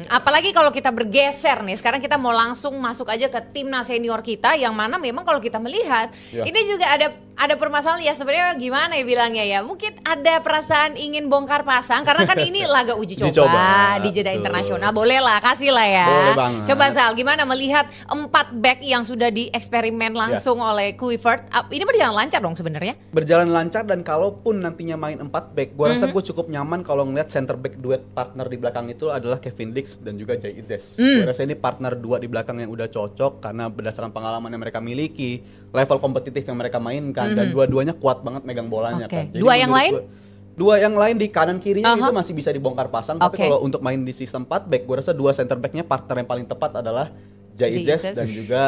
Apalagi kalau kita bergeser nih, sekarang kita mau langsung masuk aja ke timnas senior kita, yang mana memang kalau kita melihat ini juga ada permasalahan ya sebenarnya, gimana ya bilangnya ya, mungkin ada perasaan ingin bongkar pasang karena kan ini laga uji coba di jeda internasional, boleh lah, kasih lah ya. Coba Sal, gimana melihat 4 back yang sudah dieksperimen langsung oleh Kluivert, ini berjalan lancar dong sebenarnya? Berjalan lancar, dan kalaupun nantinya main 4 back, gue rasa gue cukup nyaman kalau ngeliat center back duet partner di belakang itu adalah Kevin Dix dan juga Jay Itzes. Gue rasa ini partner 2 di belakang yang udah cocok karena berdasarkan pengalaman yang mereka miliki, level kompetitif yang mereka mainkan, dan dua-duanya kuat banget megang bolanya kan. Jadi dua yang lain? Dua yang lain di kanan kirinya itu masih bisa dibongkar pasang, tapi kalau untuk main di sistem 4 back, gue rasa 2 center backnya partner yang paling tepat adalah Jay Itzes dan juga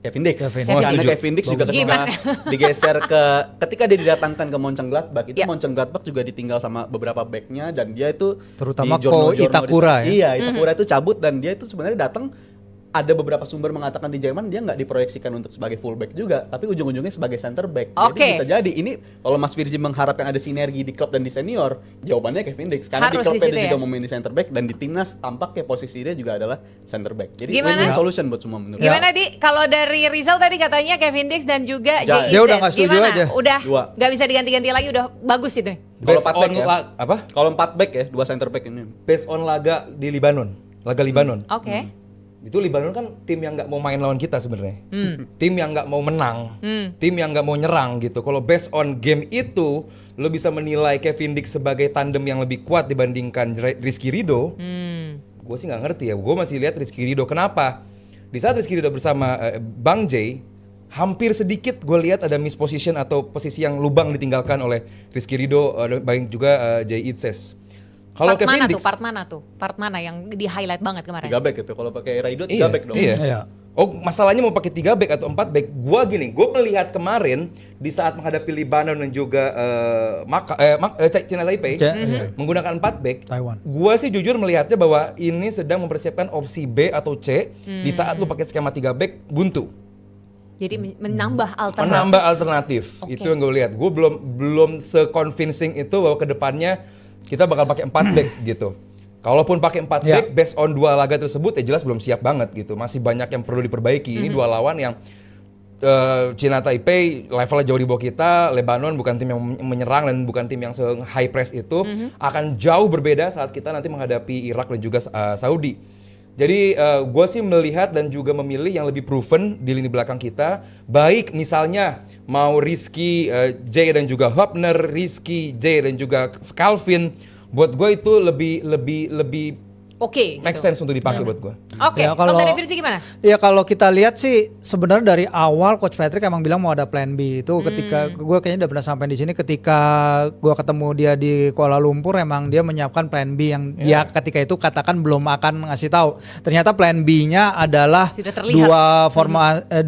Kevin Dix. Karena Kevin Dix juga ketika digeser ketika dia didatangkan ke Mönchengladbach itu Mönchengladbach juga ditinggal sama beberapa backnya, dan dia itu terutama Ko Itakura ya. Iya, Itakura itu cabut, dan dia itu sebenarnya datang, ada beberapa sumber mengatakan di Jerman dia nggak diproyeksikan untuk sebagai fullback juga, tapi ujung-ujungnya sebagai center back. Jadi bisa jadi ini kalau Mas Firzi mengharapkan ada sinergi di klub dan di senior, jawabannya Kevin Dix, karena harus di klub dia juga ya? mau main di center back, dan di timnas tampaknya posisi dia juga adalah center back. Jadi win-win solution buat semua menurut. Gimana Di? Kalau dari Rizal tadi katanya Kevin Dix dan juga Jay Itzes, dia udah nggak setuju aja. Udah nggak bisa diganti-ganti lagi, udah bagus itu. Kalau 4 back ya, apa? Kalau 4 back ya, 2 center back ini. Based on laga di Libanon, laga Libanon. Itu Libanon kan tim yang nggak mau main lawan kita sebenarnya, tim yang nggak mau menang, tim yang nggak mau nyerang gitu. Kalau based on game itu, lo bisa menilai Kevin Dix sebagai tandem yang lebih kuat dibandingkan Rizky Ridho. Gue sih nggak ngerti ya, gue masih lihat Rizky Ridho. Kenapa? Di saat Rizky Ridho bersama Bang Jay, hampir sedikit gue lihat ada misposition atau posisi yang lubang ditinggalkan oleh Rizky Ridho, baik juga Jay Itzes. Kalau Kevin Dix, part mana yang di highlight banget kemarin? 3 back itu, kalau pakai Raido 3 back dong. Iya. Oh, masalahnya mau pakai 3 back atau 4 back? Gue melihat kemarin di saat menghadapi Libanon dan juga China Taipei menggunakan 4 back. Gue sih jujur melihatnya bahwa ini sedang mempersiapkan opsi B atau C di saat lu pakai skema 3 back buntu. Jadi menambah alternatif. Itu yang gue lihat. Gue belum se-convincing itu bahwa kedepannya kita bakal pakai 4 back gitu. Kalaupun pakai 4 back based on 2 laga tersebut ya jelas belum siap banget gitu. Masih banyak yang perlu diperbaiki. Ini 2 lawan yang China Taipei levelnya jauh di bawah kita, Lebanon bukan tim yang menyerang dan bukan tim yang se-high press itu, akan jauh berbeda saat kita nanti menghadapi Irak dan juga Saudi. Jadi gue sih melihat dan juga memilih yang lebih proven di lini belakang kita. Baik misalnya mau Rizky, Jay dan juga Hopner, Rizky, Jay dan juga Calvin. Buat gue itu lebih make sense untuk dipakai buat gue. Ya, kalau dari Firzi gimana? Ya kalau kita lihat sih sebenarnya dari awal Coach Patrick emang bilang mau ada plan B itu ketika gue kayaknya udah pernah sampai di sini, ketika gue ketemu dia di Kuala Lumpur emang dia menyiapkan plan B yang dia ketika itu katakan belum akan ngasih tahu. Ternyata plan B-nya adalah 2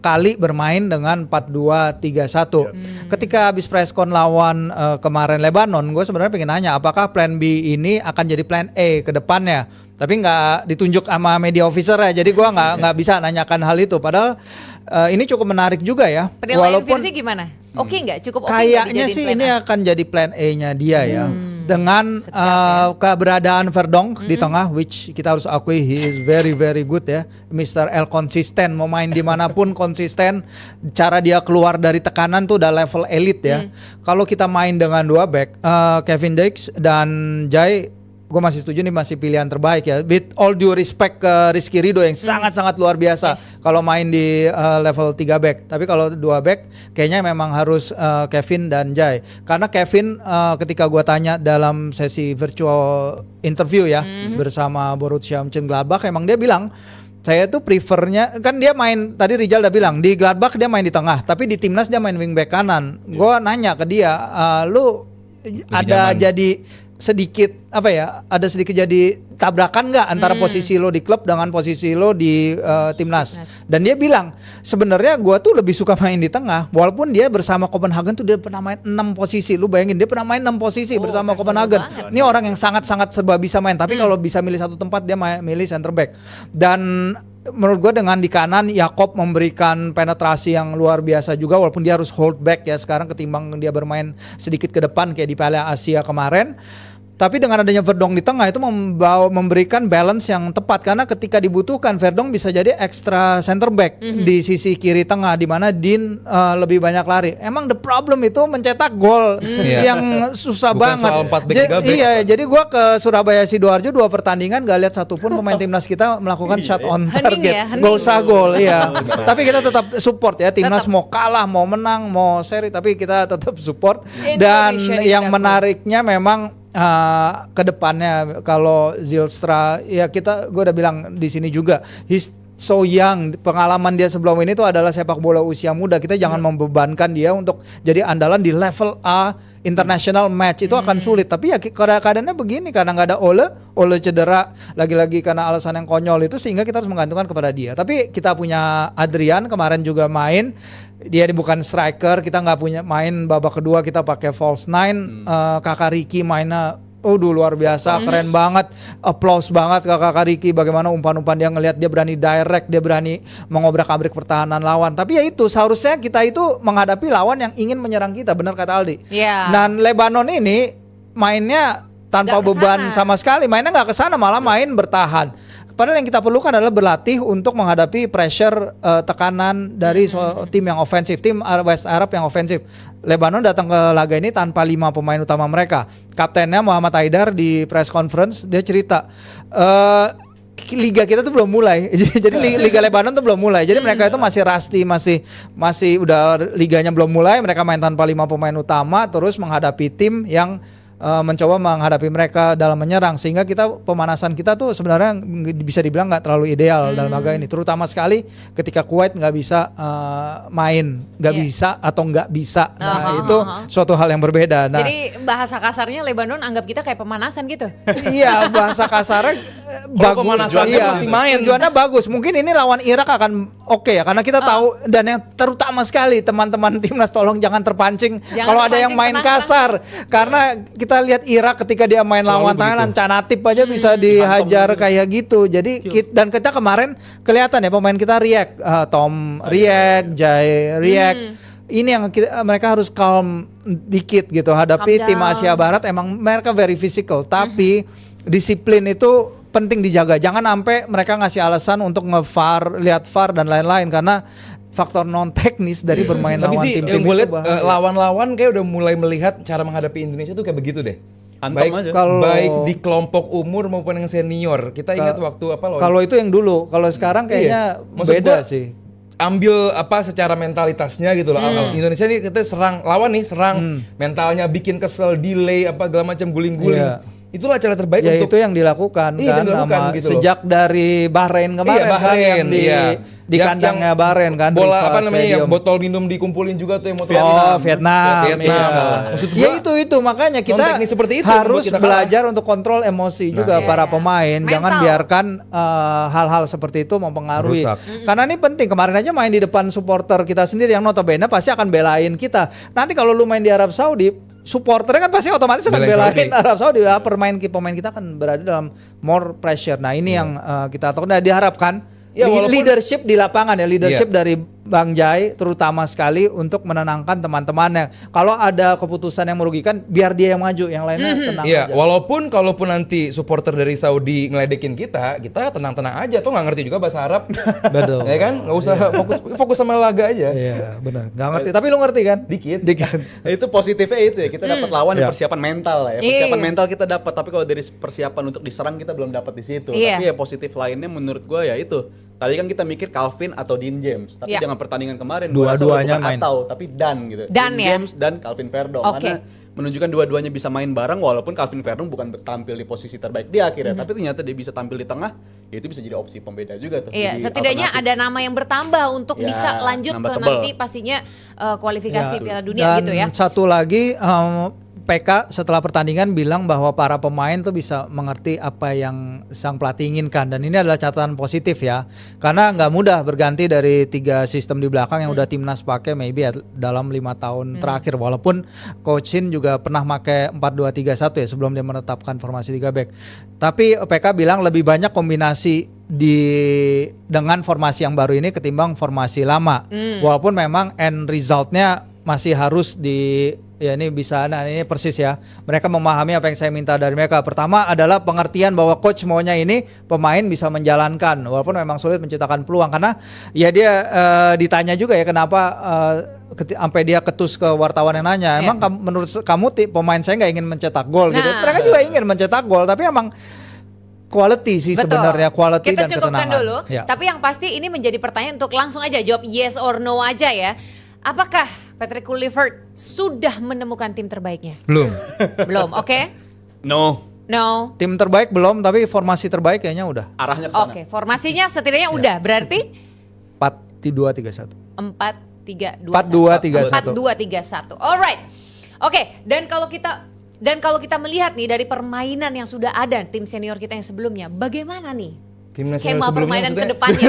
kali bermain dengan 4-2-3-1. Ketika habis presscon lawan kemarin Lebanon, gue sebenarnya pengen nanya apakah plan B ini akan jadi plan A ke depannya. Tapi nggak ditunjuk sama media officer ya, jadi gue nggak bisa nanyakan hal itu. Padahal ini cukup menarik juga ya. Penilaian Firzi gimana? Oke nggak? Cukup oke? Kayaknya sih ini akan jadi plan A-nya dia ya. Dengan keberadaan Verdonk di tengah, which kita harus akui he is very very good ya. Mr. L konsisten, mau main dimanapun konsisten. Cara dia keluar dari tekanan tuh udah level elite ya. Kalau kita main dengan 2 back, Kevin Dix dan Jay, gue masih setuju nih masih pilihan terbaik ya. With all due respect ke Rizky Ridho yang sangat-sangat luar biasa kalau main di level 3 back. Tapi kalau 2 back kayaknya memang harus Kevin dan Jay. Karena Kevin ketika gue tanya dalam sesi virtual interview ya bersama Borussia Mönchengladbach, emang dia bilang saya tuh prefernya, kan dia main, tadi Rizal udah bilang di Gladbach dia main di tengah, tapi di timnas dia main wingback kanan. Gue nanya ke dia, lu ada jadi sedikit ada sedikit jadi tabrakan nggak antara posisi lo di klub dengan posisi lo di timnas. Dan dia bilang sebenarnya gue tuh lebih suka main di tengah, walaupun dia bersama Copenhagen tuh dia pernah main 6 posisi. Lu bayangin dia pernah main 6 posisi bersama Copenhagen. Ini orang yang sangat-sangat serba bisa main, tapi kalau bisa milih satu tempat dia milih center back. Dan menurut gue dengan di kanan Jakob memberikan penetrasi yang luar biasa juga, walaupun dia harus hold back ya sekarang ketimbang dia bermain sedikit ke depan kayak di Piala Asia kemarin. Tapi dengan adanya Verdong di tengah itu memberikan balance yang tepat, karena ketika dibutuhkan Verdong bisa jadi extra center back di sisi kiri tengah, di mana Dean lebih banyak lari. Emang the problem itu mencetak gol yang susah Bukan banget. soal 4 back, 3 back. Iya, jadi gua ke Surabaya Sidoarjo 2 pertandingan gak lihat satupun pemain timnas kita melakukan shot on target. Gak usah gol, iya. Tapi kita tetap support ya, timnas mau kalah, mau menang, mau seri, tapi kita tetap support. Dan yang menariknya memang ke depannya kalau Zylstra ya gue udah bilang di sini juga, he's so young, pengalaman dia sebelum ini tuh adalah sepak bola usia muda. Kita jangan membebankan dia untuk jadi andalan di level A international match, itu akan sulit. Tapi ya keadaannya begini, karena nggak ada Ole cedera lagi-lagi karena alasan yang konyol itu, sehingga kita harus menggantungkan kepada dia. Tapi kita punya Adrian kemarin juga main, dia bukan striker, kita nggak punya main babak kedua, kita pakai false nine. Kakak Ricky mainnya luar biasa, keren banget, applause banget ke Kakak Ricky, bagaimana umpan-umpan dia ngelihat, dia berani direct, dia berani mengobrak-abrik pertahanan lawan. Tapi ya itu, seharusnya kita itu menghadapi lawan yang ingin menyerang kita, benar kata Aldi. Dan Lebanon ini mainnya tanpa beban sama sekali, mainnya nggak kesana, malah main bertahan. Padahal yang kita perlukan adalah berlatih untuk menghadapi pressure, tekanan dari tim yang ofensif, tim West Arab yang ofensif. Lebanon datang ke laga ini tanpa 5 pemain utama mereka. Kaptennya Muhammad Haidar di press conference dia cerita, liga kita tuh belum mulai. Jadi liga Lebanon tuh belum mulai. Jadi mereka itu masih rusty, masih udah liganya belum mulai. Mereka main tanpa 5 pemain utama, terus menghadapi tim yang mencoba menghadapi mereka dalam menyerang, sehingga pemanasan kita tuh sebenarnya bisa dibilang nggak terlalu ideal dalam laga ini, terutama sekali ketika Kuwait nggak bisa main, nggak bisa atau nggak bisa. Nah itu suatu hal yang berbeda. Nah, jadi bahasa kasarnya Lebanon anggap kita kayak pemanasan gitu. Iya, bahasa kasarnya bagus, masih main. Tujuannya bagus. Mungkin ini lawan Irak akan oke ya, karena kita tahu, dan yang terutama sekali teman-teman timnas, tolong jangan terpancing kalau ada yang main kasar, karena kita lihat Irak ketika dia main lawan Thailand, Canatip aja bisa dihajar kayak gitu. Jadi dan kita kemarin kelihatan ya pemain kita react, Tom react, Jai react. Ini yang mereka harus calm dikit gitu hadapi tim Asia Barat. Emang mereka very physical, tapi disiplin itu penting dijaga. Jangan sampai mereka ngasih alasan untuk nge-VAR, lihat VAR dan lain-lain, karena faktor non teknis dari bermain lawan tim-tim itu. Tapi sih gue lihat lawan-lawan kayak udah mulai melihat cara menghadapi Indonesia tuh kayak begitu deh. Baik di kelompok umur maupun yang senior. Kita ingat waktu apa loh? Kalau itu yang dulu, kalau sekarang kayaknya beda sih. Ambil secara mentalitasnya gitu loh. Indonesia ini kita serang mentalnya bikin kesel, delay segala macam, guling-guling. Itulah cara terbaik untuk itu yang dilakukan kan gitu sejak dari Bahrain kemarin, Bahrain, kan di kandangnya Bahrain kan, bola yang botol minum dikumpulin juga tuh yang Vietnam. Maksud ya itu makanya kita harus belajar untuk kontrol emosi juga para pemain. Jangan biarkan hal-hal seperti itu mempengaruhi, karena ini penting. Kemarin aja main di depan supporter kita sendiri yang notabene pasti akan belain kita. Nanti kalau lu main di Arab Saudi, supporternya kan pasti otomatis akan belain Arab Saudi. Pemain kita akan berada dalam more pressure. Nah ini yang kita tahu. Nah diharapkan leadership di lapangan ya, leadership dari Bang Jai terutama sekali untuk menenangkan teman-temannya. Kalau ada keputusan yang merugikan, biar dia yang maju, yang lainnya tenang aja. Kalaupun nanti supporter dari Saudi ngeledekin kita tenang-tenang aja. Tuh nggak ngerti juga bahasa Arab. Betul. Ya kan, nggak usah fokus sama laga aja. Iya benar. Nggak ngerti. Tapi lu ngerti kan? Dikit. Itu positifnya itu ya. Kita dapat lawan di persiapan mental lah ya. Persiapan mental kita dapat. Tapi kalau dari persiapan untuk diserang kita belum dapat di situ. Tapi ya positif lainnya menurut gue ya itu. Tadi kan kita mikir Calvin atau Dean James, tapi jangan pertandingan kemarin dua-duanya main tapi Dan gitu. Dan Dean James dan Calvin Verdong, karena menunjukkan dua-duanya bisa main bareng, walaupun Calvin Verdong bukan tampil di posisi terbaik dia akhirnya, tapi ternyata dia bisa tampil di tengah, ya itu bisa jadi opsi pembeda juga tuh. Iya, setidaknya ada nama yang bertambah untuk bisa lanjut ke nanti pastinya kualifikasi Piala Dunia dan gitu ya. Satu lagi, PK setelah pertandingan bilang bahwa para pemain tuh bisa mengerti apa yang sang pelatih inginkan, dan ini adalah catatan positif ya, karena nggak mudah berganti dari 3 sistem di belakang yang udah timnas pakai maybe dalam 5 tahun terakhir, walaupun Coach Shin juga pernah pakai 4-2-3-1 ya sebelum dia menetapkan formasi 3 back. Tapi PK bilang lebih banyak kombinasi dengan formasi yang baru ini ketimbang formasi lama, walaupun memang end resultnya masih harus Ya ini bisa, nah ini persis ya. Mereka memahami apa yang saya minta dari mereka. Pertama adalah pengertian bahwa coach maunya ini pemain bisa menjalankan, walaupun memang sulit menciptakan peluang. Karena ya dia ditanya juga ya kenapa sampai dia ketus ke wartawan yang nanya. Emang menurut kamu pemain saya nggak ingin mencetak gol gitu? Mereka juga ingin mencetak gol, tapi emang quality sih sebenarnya, quality kita dan cukupkan ketenangan. dulu. Ya. Tapi yang pasti ini menjadi pertanyaan untuk langsung aja jawab yes or no aja ya. Apakah Patrick Kluivert sudah menemukan tim terbaiknya? Belum. Belum, oke? No. No. Tim terbaik belum, tapi formasi terbaik kayaknya udah. Arahnya ke sana. Oke, formasinya setidaknya udah. Berarti 4-2-3-1. 4-3-2-1. 4-2-3-1. 4-2-3-1. Alright. Oke, dan kalau kita melihat nih dari permainan yang sudah ada tim senior kita yang sebelumnya, bagaimana nih Tim nasional skema sebelumnya permainan ke maksudnya? depannya?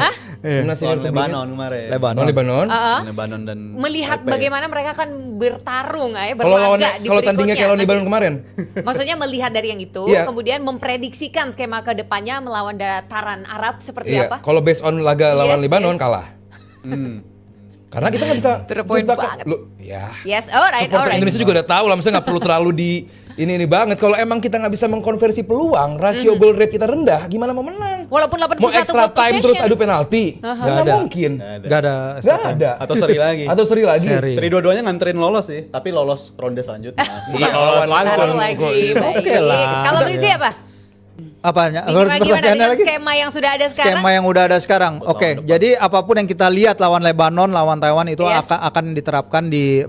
Hah? Tim nasional Lawan sebelumnya? Lebanon kemarin. Lebanon. Lebanon dan Melihat Taipei. bagaimana mereka akan bertarung Kalau lawan berlaga di kalau tandingnya kayak lawan berikutnya. Lebanon kemarin. Maksudnya melihat dari yang itu, Iya. kemudian memprediksikan skema ke depannya melawan dataran Arab seperti Iya, apa? kalau based on laga lawan Yes, Lebanon yes. kalah. Karena kita nggak bisa To the point menciptakan- banget. Ya. Yes, alright, Supporter alright. Indonesia juga udah tahu lah, maksudnya nggak perlu terlalu di ini banget. Kalau emang kita nggak bisa mengkonversi peluang, rasio goal rate kita rendah, gimana mau menang? Walaupun 81 Mau extra ball time terus possession. adu penalti, nggak ada. mungkin. Gak ada. Nggak ada. Atau seri lagi. Atau seri lagi. Seri. Seri dua-duanya nganterin lolos sih, tapi lolos ronde selanjutnya. Bukan Iya, lolos lawan- langsung. Taruh lagi, baik. Oke lah. Kalau Rizky apa? Apanya? Gimana Pertanyaannya dengan lagi? skema yang sudah ada sekarang? Skema yang udah ada sekarang. Oke, jadi apapun yang kita lihat lawan Lebanon, lawan Taiwan itu Yes. akan diterapkan di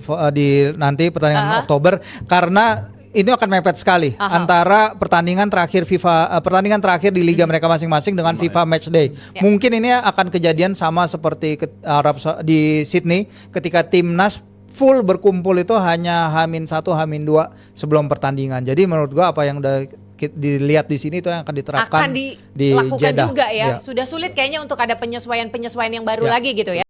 nanti pertandingan Oktober karena ini akan mepet sekali antara pertandingan terakhir di liga mereka masing-masing dengan FIFA Matchday. Ya. Mungkin ini akan kejadian sama seperti di Sydney ketika timnas full berkumpul itu hanya H-1, H-2 sebelum pertandingan. Jadi menurut gua apa yang udah dilihat di sini itu yang akan diterapkan akan di dilakukan Jeddah. juga ya. Ya. Sudah sulit kayaknya untuk ada penyesuaian yang baru Ya. lagi gitu ya.